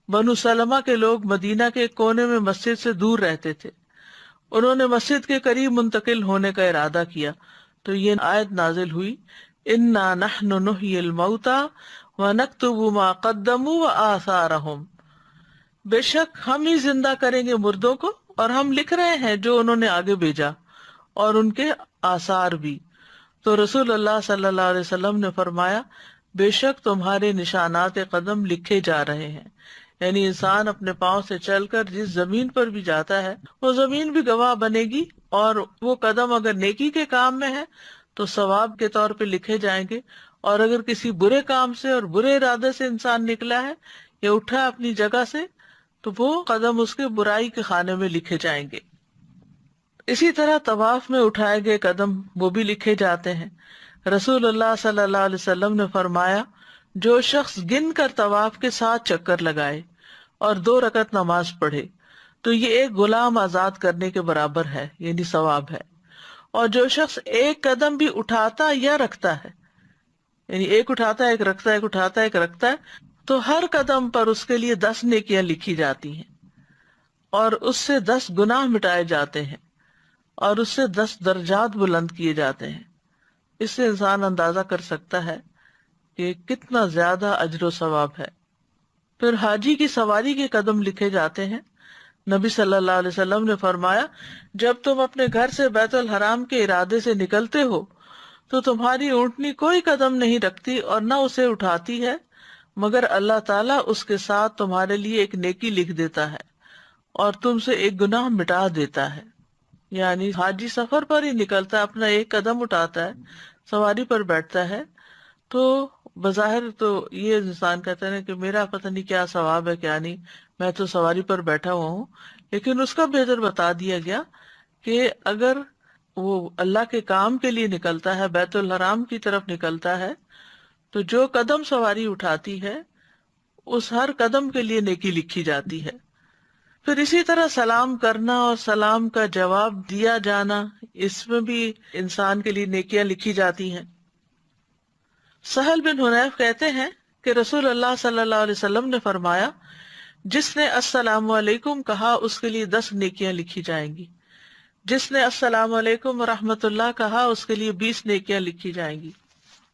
بنو سلمہ کے لوگ مدینہ کے کونے میں مسجد سے دور رہتے تھے. انہوں نے مسجد کے قریب منتقل ہونے کا ارادہ کیا تو یہ آیت نازل ہوئی، انا نحن نحیی الموتى ونکتب ما قدموا وآثارهم، بے شک ہم ہی زندہ کریں گے مردوں کو اور ہم لکھ رہے ہیں جو انہوں نے آگے بھیجا اور ان کے آثار بھی. تو رسول اللہ صلی اللہ علیہ وسلم نے فرمایا بے شک تمہارے نشانات قدم لکھے جا رہے ہیں. یعنی انسان اپنے پاؤں سے چل کر جس زمین پر بھی جاتا ہے وہ زمین بھی گواہ بنے گی، اور وہ قدم اگر نیکی کے کام میں ہے تو ثواب کے طور پہ لکھے جائیں گے، اور اگر کسی برے کام سے اور برے ارادے سے انسان نکلا ہے یا اٹھا اپنی جگہ سے تو وہ قدم اس کے برائی کے خانے میں لکھے جائیں گے. اسی طرح طواف میں اٹھائے گئے قدم وہ بھی لکھے جاتے ہیں. رسول اللہ صلی اللہ علیہ وسلم نے فرمایا جو شخص گن کر طواف کے 7 چکر لگائے اور 2 رکعت نماز پڑھے تو یہ ایک غلام آزاد کرنے کے برابر ہے، یعنی ثواب ہے. اور جو شخص ایک قدم بھی اٹھاتا یا رکھتا ہے، یعنی ایک اٹھاتا ہے ایک رکھتا ہے ایک اٹھاتا ہے ایک رکھتا ہے، تو ہر قدم پر اس کے لیے 10 نیکیاں لکھی جاتی ہیں اور اس سے 10 گناہ مٹائے جاتے ہیں اور اس سے 10 درجات بلند کیے جاتے ہیں. اس سے انسان اندازہ کر سکتا ہے کہ کتنا زیادہ اجر و ثواب ہے. پھر حاجی کی سواری کے قدم لکھے جاتے ہیں. نبی صلی اللہ علیہ وسلم نے فرمایا جب تم اپنے گھر سے بیت الحرام کے ارادے سے نکلتے ہو تو تمہاری اونٹنی کوئی قدم نہیں رکھتی اور نہ اسے اٹھاتی ہے مگر اللہ تعالیٰ اس کے ساتھ تمہارے لیے ایک نیکی لکھ دیتا ہے اور تم سے ایک گناہ مٹا دیتا ہے. یعنی حاجی سفر پر ہی نکلتا ہے، اپنا ایک قدم اٹھاتا ہے، سواری پر بیٹھتا ہے، تو بظاہر تو یہ انسان کہتا ہے کہ میرا پتہ نہیں کیا ثواب ہے کیا نہیں، میں تو سواری پر بیٹھا ہوا ہوں. لیکن اس کا بہتر بتا دیا گیا کہ اگر وہ اللہ کے کام کے لیے نکلتا ہے، بیت الحرام کی طرف نکلتا ہے، تو جو قدم سواری اٹھاتی ہے اس ہر قدم کے لیے نیکی لکھی جاتی ہے. پھر اسی طرح سلام کرنا اور سلام کا جواب دیا جانا، اس میں بھی انسان کے لیے نیکیاں لکھی جاتی ہیں. سہل بن حنیف کہتے ہیں کہ رسول اللہ صلی اللہ علیہ وسلم نے فرمایا جس نے السلام علیکم کہا اس کے لیے 10 نیکیاں لکھی جائیں گی، جس نے السلام علیکم ورحمۃ اللہ کہا اس کے لیے 20 نیکیاں لکھی جائیں گی،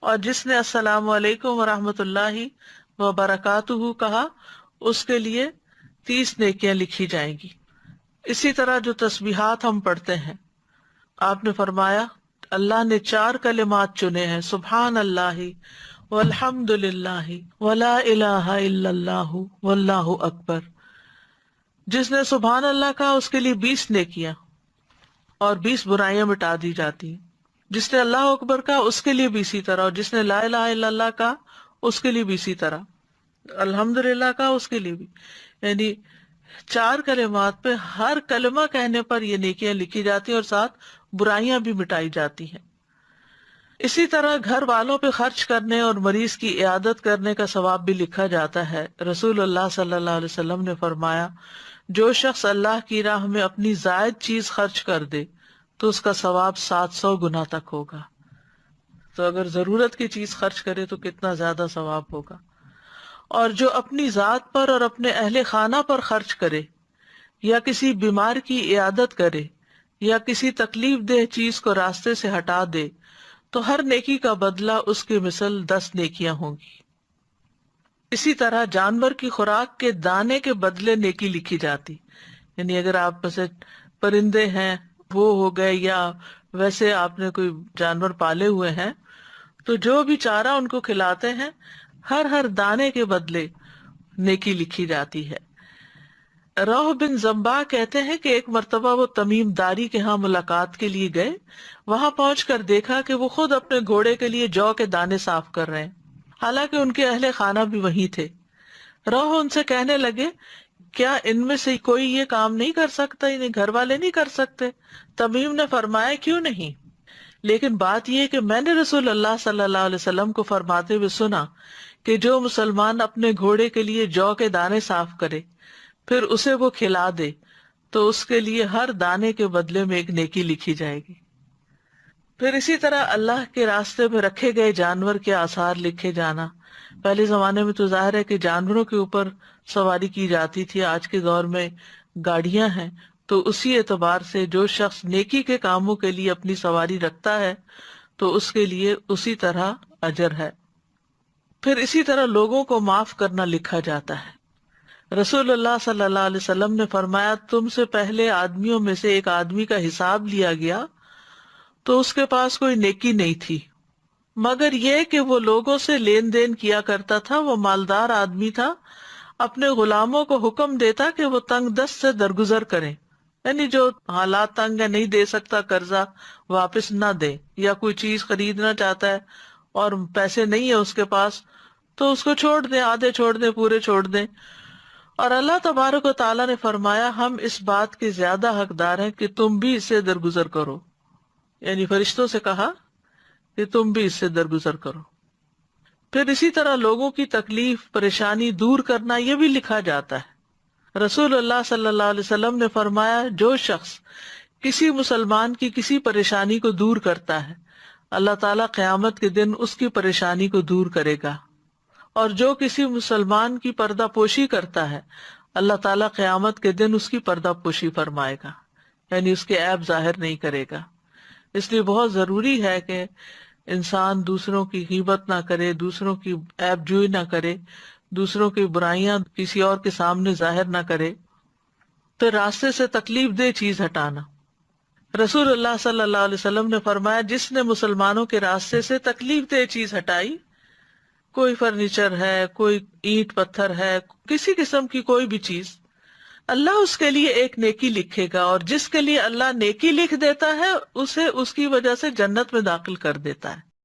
اور جس نے السلام علیکم ورحمۃ اللہ وبرکاتہ کہا اس کے لیے 30 نیکیاں لکھی جائیں گی. اسی طرح جو تسبیحات ہم پڑھتے ہیں، آپ نے فرمایا اللہ نے 4 کلمات چنے ہیں، سبحان اللہ والحمد للہ ولا الہ الا اللہ واللہ اکبر. جس نے سبحان اللہ کہا اس کے لیے 20 نیکیاں اور 20 برائیاں مٹا دی جاتی ہیں. جس نے اللہ اکبر کہا اس کے لیے بھی اسی طرح، اور جس نے لا الہ الا اللہ کہا اس کے لیے بھی اسی طرح، الحمدللہ کہا اس کے لیے بھی. یعنی 4 کلمات پہ ہر کلمہ کہنے پر یہ نیکیاں لکھی جاتی ہیں اور ساتھ برائیاں بھی مٹائی جاتی ہیں. اسی طرح گھر والوں پہ خرچ کرنے اور مریض کی عیادت کرنے کا ثواب بھی لکھا جاتا ہے. رسول اللہ صلی اللہ علیہ وسلم نے فرمایا جو شخص اللہ کی راہ میں اپنی زائد چیز خرچ کر دے تو اس کا ثواب 700 گنا تک ہوگا. تو اگر ضرورت کی چیز خرچ کرے تو کتنا زیادہ ثواب ہوگا. اور جو اپنی ذات پر اور اپنے اہل خانہ پر خرچ کرے یا کسی بیمار کی عیادت کرے یا کسی تکلیف دہ چیز کو راستے سے ہٹا دے تو ہر نیکی کا بدلہ اس کی مثل 10 نیکیاں ہوں گی. اسی طرح جانور کی خوراک کے دانے کے بدلے نیکی لکھی جاتی. یعنی اگر آپ میں سے پرندے ہیں وہ ہو گئے یا ویسے آپ نے کوئی جانور پالے ہوئے ہیں تو جو بھی چارہ ان کو کھلاتے ہیں ہر دانے کے بدلے نیکی لکھی جاتی ہے. روح بن زمبا کہتے ہیں کہ ایک مرتبہ وہ تمیم داری کے ہاں ملاقات کے لیے گئے. وہاں پہنچ کر دیکھا کہ وہ خود اپنے گھوڑے کے لیے جو کے دانے صاف کر رہے ہیں، حالانکہ ان کے اہل خانہ بھی وہیں تھے. روح ان سے کہنے لگے کیا ان میں سے کوئی یہ کام نہیں کر سکتا، انہیں گھر والے نہیں کر سکتے؟ تمیم نے فرمایا کیوں نہیں، لیکن بات یہ کہ میں نے رسول اللہ صلی اللہ علیہ وسلم کو فرماتے ہوئے سنا کہ جو مسلمان اپنے گھوڑے کے لیے جو کے دانے صاف کرے پھر اسے وہ کھلا دے تو اس کے لیے ہر دانے کے بدلے میں ایک نیکی لکھی جائے گی. پھر اسی طرح اللہ کے راستے میں رکھے گئے جانور کے آثار لکھے جانا، پہلے زمانے میں تو ظاہر ہے کہ جانوروں کے اوپر سواری کی جاتی تھی، آج کے دور میں گاڑیاں ہیں، تو اسی اعتبار سے جو شخص نیکی کے کاموں کے لیے اپنی سواری رکھتا ہے تو اس کے لیے اسی طرح اجر ہے۔ پھر اسی طرح لوگوں کو معاف کرنا لکھا جاتا ہے۔ رسول اللہ صلی اللہ علیہ وسلم نے فرمایا، تم سے پہلے آدمیوں میں سے ایک آدمی کا حساب لیا گیا تو اس کے پاس کوئی نیکی نہیں تھی مگر یہ کہ وہ لوگوں سے لین دین کیا کرتا تھا، وہ مالدار آدمی تھا، اپنے غلاموں کو حکم دیتا کہ وہ تنگ دست سے درگزر کریں، یعنی جو حالات تنگ ہے، نہیں دے سکتا قرضہ، واپس نہ دے، یا کوئی چیز خریدنا چاہتا ہے اور پیسے نہیں ہے اس کے پاس تو اس کو چھوڑ دیں، آدھے چھوڑ دیں، پورے چھوڑ دیں۔ اور اللہ تبارک و تعالیٰ نے فرمایا، ہم اس بات کے زیادہ حقدار ہیں کہ تم بھی اس سے درگزر کرو، یعنی فرشتوں سے کہا کہ تم بھی اس سے درگزر کرو۔ پھر اسی طرح لوگوں کی تکلیف پریشانی دور کرنا یہ بھی لکھا جاتا ہے۔ رسول اللہ صلی اللہ علیہ وسلم نے فرمایا، جو شخص کسی مسلمان کی کسی پریشانی کو دور کرتا ہے اللہ تعالیٰ قیامت کے دن اس کی پریشانی کو دور کرے گا، اور جو کسی مسلمان کی پردہ پوشی کرتا ہے اللہ تعالیٰ قیامت کے دن اس کی پردہ پوشی فرمائے گا، یعنی اس کے عیب ظاہر نہیں کرے گا۔ اس لیے بہت ضروری ہے کہ انسان دوسروں کی غیبت نہ کرے، دوسروں کی عیب جوئی نہ کرے، دوسروں کی برائیاں کسی اور کے سامنے ظاہر نہ کرے۔ تو راستے سے تکلیف دہ چیز ہٹانا، رسول اللہ صلی اللہ علیہ وسلم نے فرمایا، جس نے مسلمانوں کے راستے سے تکلیف دہ چیز ہٹائی، کوئی فرنیچر ہے، کوئی اینٹ پتھر ہے، کسی قسم کی کوئی بھی چیز، اللہ اس کے لیے ایک نیکی لکھے گا، اور جس کے لیے اللہ نیکی لکھ دیتا ہے اسے اس کی وجہ سے جنت میں داخل کر دیتا ہے۔